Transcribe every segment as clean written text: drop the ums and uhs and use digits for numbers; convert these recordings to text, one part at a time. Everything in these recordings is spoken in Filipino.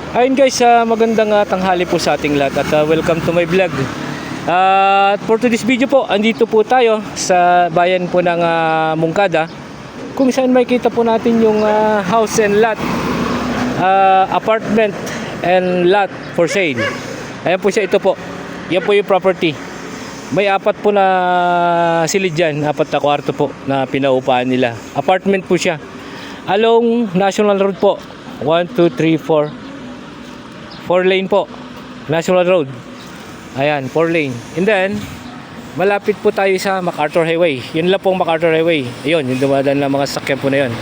Ayun guys, magandang tanghali po sa ating lahat at welcome to my vlog. For today's video po, andito po tayo sa bayan po ng Moncada, kung saan makikita po natin yung house and lot, apartment and lot for sale. Ayan po siya, ito po. Yan po yung property. May apat po na silid dyan, apat na kwarto po na pinaupahan nila. Apartment po siya. Along National Road po. 1, 2, 3, 4 lane po. National Road. Ayan, 4 lane. And then, malapit po tayo sa MacArthur Highway. Yun lang pong MacArthur Highway. Ayun, yung dumadaan ng mga sakyan po na yun.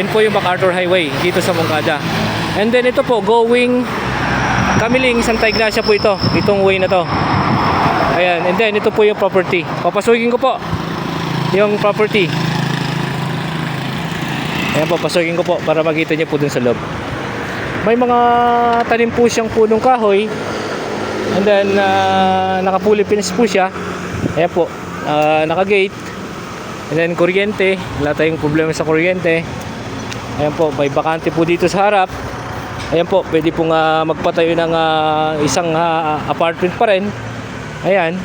Yun po yung MacArthur Highway dito sa Moncada. And then ito po, going Kamiling, Santa Ignacia po ito. Itong way na to. Ayan, and then ito po yung property. Papasukin ko po yung property. Ayan po, pasukin ko po para makita niyo po dun sa loob. May mga tanim po siyang punong kahoy. And then naka-fully fenced po siya. Ayan po, naka-gate. And then kuryente, wala tayong problema sa kuryente. Ayan po, may bakante po dito sa harap. Ayan po, pwede pong magpatayo ng isang apartment pa rin. Ayan.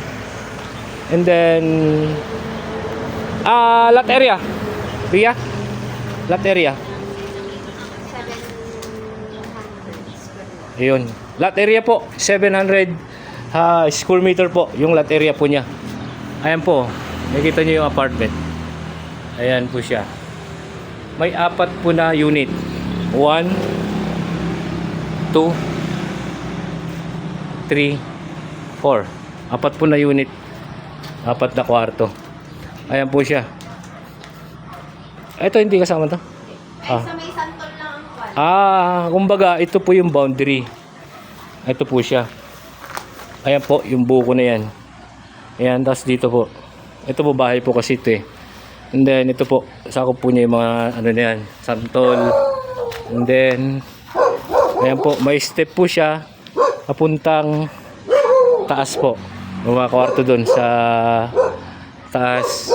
And then lot area. Ria? Lot area. Ayun. Lot area po, 700 square meter po yung lot area po niya. Ayan po. Nakita niyo yung apartment. Ayan po siya. May apat po na unit. 1 2 3 4. Apat po na unit. Apat na kwarto. Ayan po siya. Ito hindi kasama to. Sa may santol lang ang kwan. Kumbaga ito po yung boundary. Ito po siya. Ayan po yung buko na yan. Ayan, tapos dito po. Ito po bahay po kasi ito eh. And then ito po, sakop po niya yung mga ano na yan, santol. And then ayan po, may step po siya papuntang taas po. May mga kwarto doon sa taas.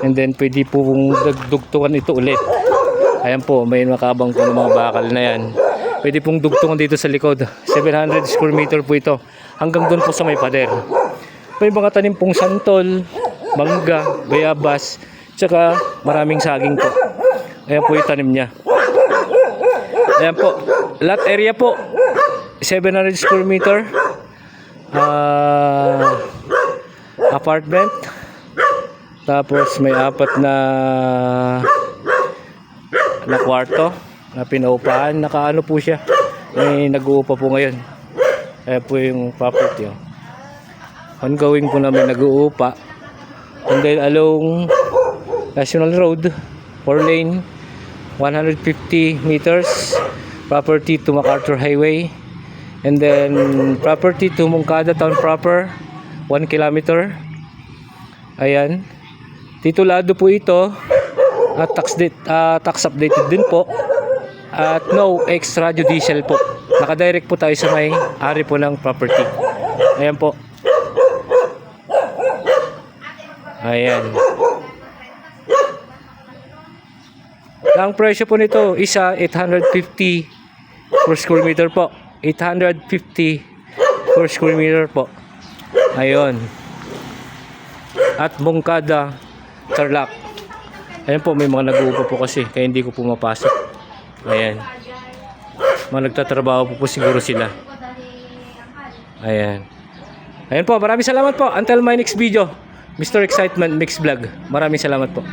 And then pwede po pong dugtungan ito ulit. Ayan po, may makabang po ng mga bakal na yan. Pwede pong dugtungan dito sa likod. 700 square meter po ito. Hanggang doon po sa may pader. May mga tanim pong santol, mangga, bayabas, tsaka maraming saging po. Ayan po yung tanim niya. Ayan po, lot area po, 700 square meter. Apartment. Tapos may apat na kwarto na pinaupahan. Nakaano po siya, may nag-uupa po ngayon. Ayan po yung property. Ongoing po namin nag-uupa. And then along National Road, 4 lane, 150 meters, property to MacArthur Highway. And then property to Moncada Town proper, 1 kilometer. Ayan. Titulado po ito at tax updated din po. At no extrajudicial po. Nakadirect po tayo sa may ari po ng property. Ayan po. Ayan. Ang presyo po nito isa 850 per square meter po. 850 per square meter po. Ayun. At Moncada, Tarlac. Ayan po, may mga nag-uupa po kasi kaya hindi ko pumapasok. Ayan. Mga nagtatrabaho po siguro sila. Ayan. Ayan po, maraming salamat po. Until my next video, Mr. Excitement Mix Vlog. Maraming salamat po.